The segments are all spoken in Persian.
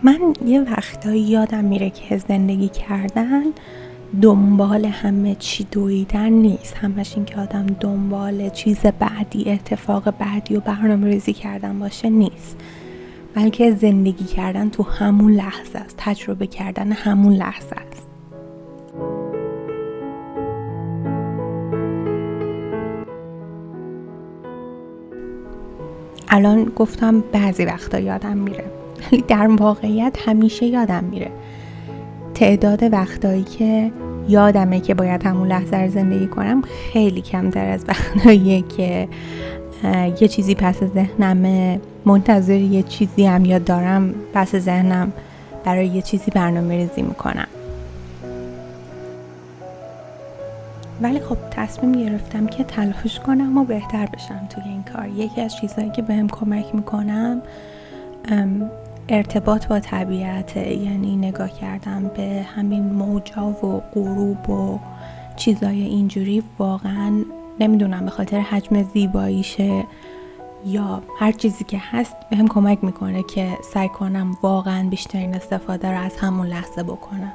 من یه وقتایی یادم میره که زندگی کردن دنبال همه چی دویدن نیست، همش این که آدم دنبال چیز بعدی، اتفاق بعدی و برنامه ریزی کردن باشه نیست، بلکه زندگی کردن تو همون لحظه است، تجربه کردن همون لحظه است. الان گفتم بعضی وقتا یادم میره، ولی در واقعیت همیشه یادم میره. تعداد وقتایی که یادمه که باید همون لحظه رو زندگی کنم خیلی کمتر از وقتاییه که یه چیزی پس ذهنمه، منتظر یه چیزی هم یا دارم پس ذهنم برای یه چیزی برنامه ریزی میکنم. ولی خب تصمیم گرفتم که تلاش کنم و بهتر بشم توی این کار. یکی از چیزهایی که بهم کمک میکنم ارتباط با طبیعت، یعنی نگاه کردم به همین موجا و غروب و چیزای اینجوری. واقعا نمیدونم به خاطر حجم زیباییشه یا هر چیزی که هست بهم کمک میکنه که سعی کنم واقعا بیشترین استفاده رو از همون لحظه بکنم.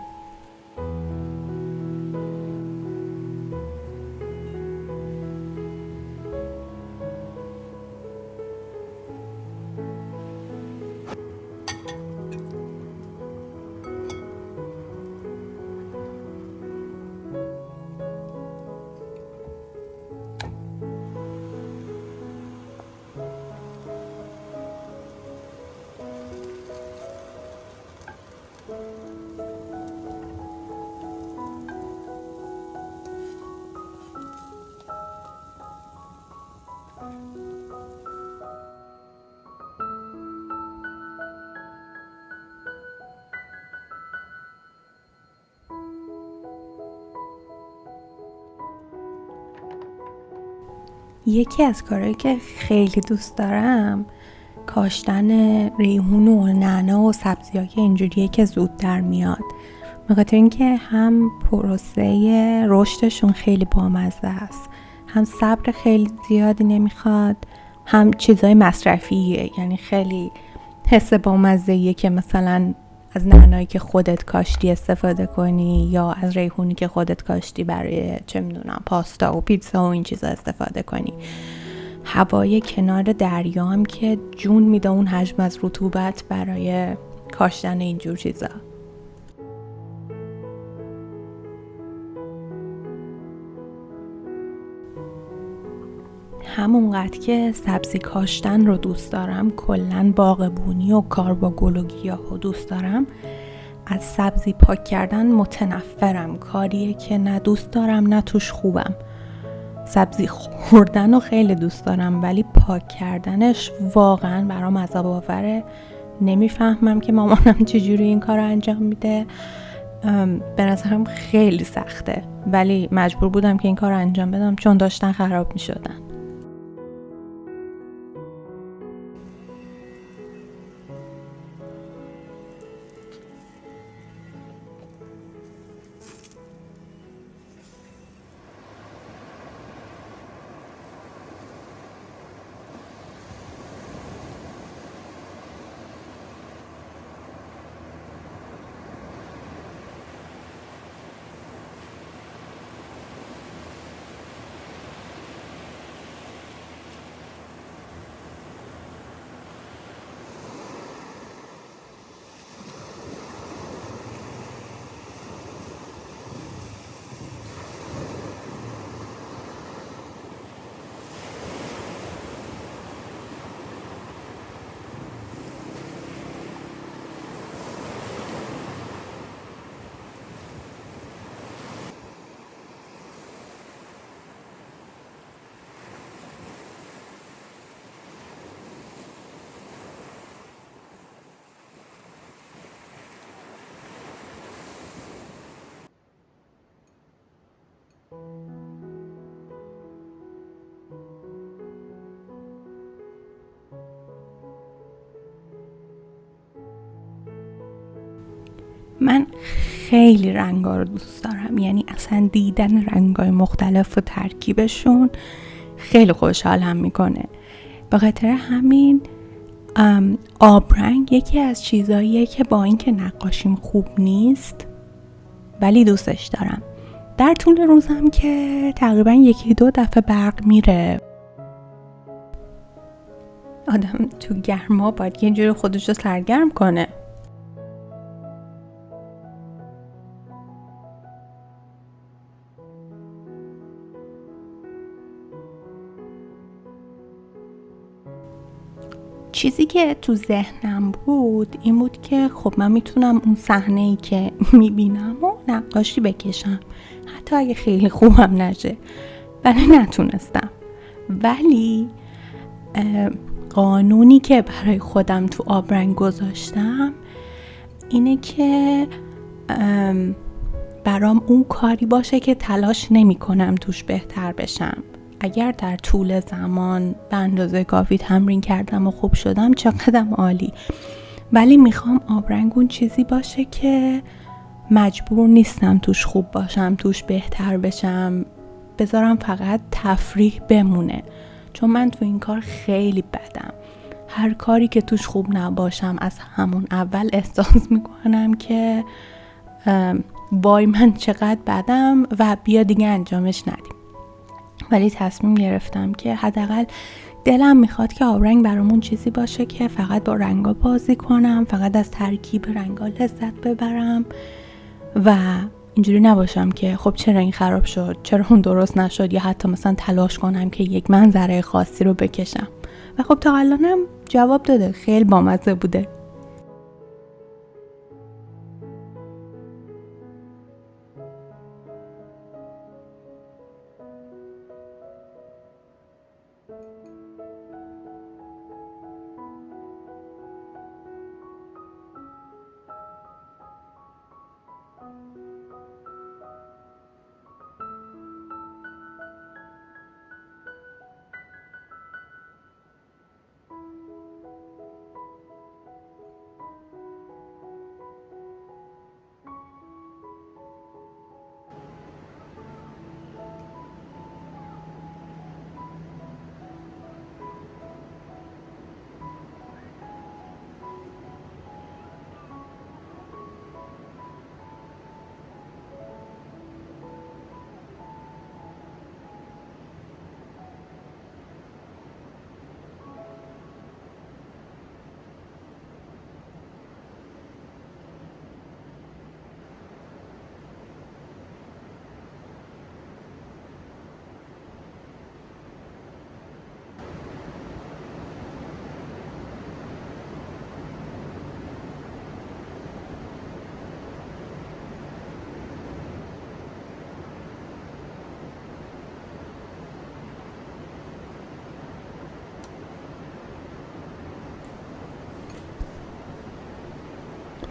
یکی از کارهایی که خیلی دوست دارم کاشتن ریحون و نعنا و سبزی‌ها که اینجوریه که زودتر میاد، به خاطر اینکه هم پروسه رشدشون خیلی بامزه است، هم صبر خیلی زیادی نمیخواد، هم چیزای مصرفیه. یعنی خیلی حس بامزه‌ایه که مثلا از نعنایی که خودت کاشتی استفاده کنی یا از ریحونی که خودت کاشتی برای چه میدونم پاستا و پیتزا و این چیزا استفاده کنی. هوای کنار دریا هم که جون میده اون حجم از رطوبت برای کاشتن اینجور چیزا. همونقدر که سبزی کاشتن رو دوست دارم، کلن باغبونی و کار با گل و گیاه رو دوست دارم، از سبزی پاک کردن متنفرم. کاریه که نه دوست دارم نه توش خوبم. سبزی خوردن رو خیلی دوست دارم ولی پاک کردنش واقعا برام عذاب آوره. نمیفهمم که مامانم چجوری این کار رو انجام میده. به نظرم خیلی سخته ولی مجبور بودم که این کار رو انجام بدم چون داشتن خراب میشدن. من خیلی رنگا رو دوست دارم، یعنی اصلا دیدن رنگای مختلف و ترکیبشون خیلی خوشحالم میکنه. به خاطر همین آبرنگ یکی از چیزاییه که با اینکه نقاشیم خوب نیست ولی دوستش دارم. در طول روزم که تقریبا 1-2 دفعه برق میره، آدم تو گرما باید یه جوری خودش رو سرگرم کنه. چیزی که تو ذهنم بود این بود که خب من میتونم اون صحنه‌ای که میبینم و نقاشی بکشم، حتی اگه خیلی خوبم نشه، ولی نتونستم. ولی قانونی که برای خودم تو آبرنگ گذاشتم اینه که برام اون کاری باشه که تلاش نمی کنم توش بهتر بشم. اگر در طول زمان به اندازه کافی تمرین کردم و خوب شدم چقدرم عالی، ولی میخوام آبرنگ اون چیزی باشه که مجبور نیستم توش خوب باشم، توش بهتر بشم، بذارم فقط تفریح بمونه. چون من تو این کار خیلی بدم. هر کاری که توش خوب نباشم از همون اول احساس میکنم که وای من چقدر بدم و بیا دیگه انجامش ندیم. ولی تصمیم گرفتم که حداقل دلم میخواد که آبرنگ برامون چیزی باشه که فقط با رنگا بازی کنم، فقط از ترکیب رنگا لذت ببرم و اینجوری نباشم که خب چرا این خراب شد، چرا اون درست نشد، یا حتی مثلا تلاش کنم که یک منظره خاصی رو بکشم. و خب تا الانم جواب داده، خیلی بامزه بوده.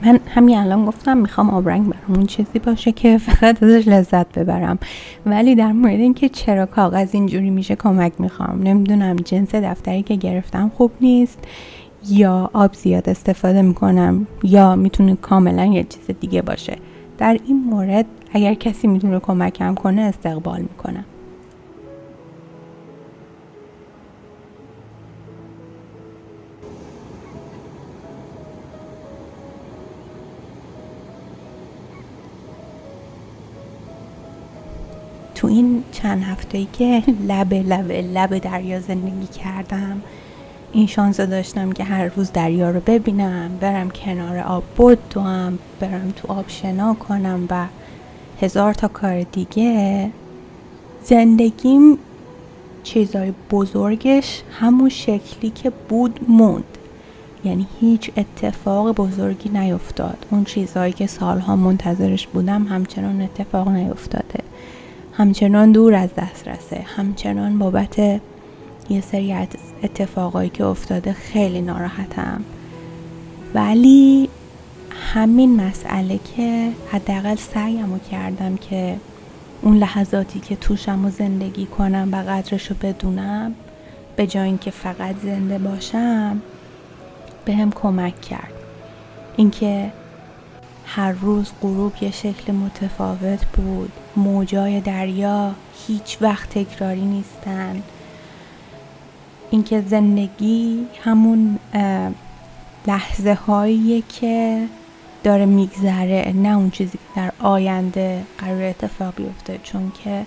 من همین الان گفتم میخوام آبرنگ برامون چیزی باشه که فقط ازش لذت ببرم، ولی در مورد اینکه چرا کاغذ اینجوری میشه کمک میخوام. نمیدونم جنس دفتری که گرفتم خوب نیست، یا آب زیاد استفاده میکنم، یا میتونه کاملا یه چیز دیگه باشه. در این مورد اگر کسی میتونه کمکم کنه استقبال میکنم. تو این چند هفته‌ای که لب دریا زندگی کردم این شانس داشتم که هر روز دریا رو ببینم، برم کنار آب بدوم، برم تو آب شنا کنم و 1000 تا کار دیگه. زندگیم چیزای بزرگش همون شکلی که بود موند، یعنی هیچ اتفاق بزرگی نیفتاد. اون چیزهایی که سالها منتظرش بودم همچنان اتفاق نیفتاده، همچنان دور از دسترسه، همچنان بابت یه سری اتفاقایی که افتاده خیلی ناراحتم. ولی همین مسئله که حداقل سعیمو کردم که اون لحظاتی که توشم رو زندگی کنم و قدرشو بدونم، به جای اینکه فقط زنده باشم، بهم کمک کرد. اینکه هر روز غروب یه شکل متفاوت بود، موجای دریا هیچ وقت تکراری نیستن، اینکه زندگی همون لحظه هاییه که داره میگذره، نه اون چیزی که در آینده قرار اتفاق بیفته. چون که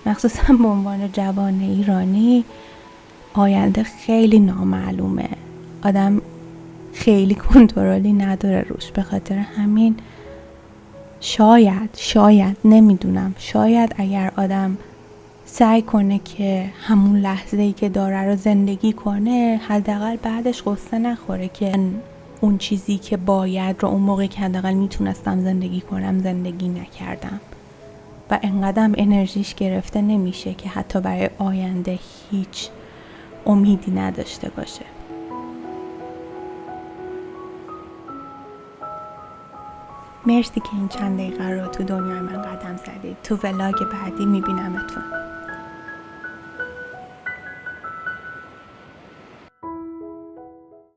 مخصوصا به عنوان جوان ایرانی آینده خیلی نامعلومه، آدم خیلی کنترلی نداره روش. به خاطر همین شاید نمیدونم، شاید اگر آدم سعی کنه که همون لحظه‌ای که داره رو زندگی کنه، حداقل بعدش قصه نخوره که اون چیزی که باید رو اون موقع که حداقل میتونستم زندگی کنم زندگی نکردم و انقدرم انرژیش گرفته نمیشه که حتی برای آینده هیچ امیدی نداشته باشه. مرسی که این چند دقیقه رو تو دنیای من قدم زدید. تو ولاگ بعدی میبینمتون.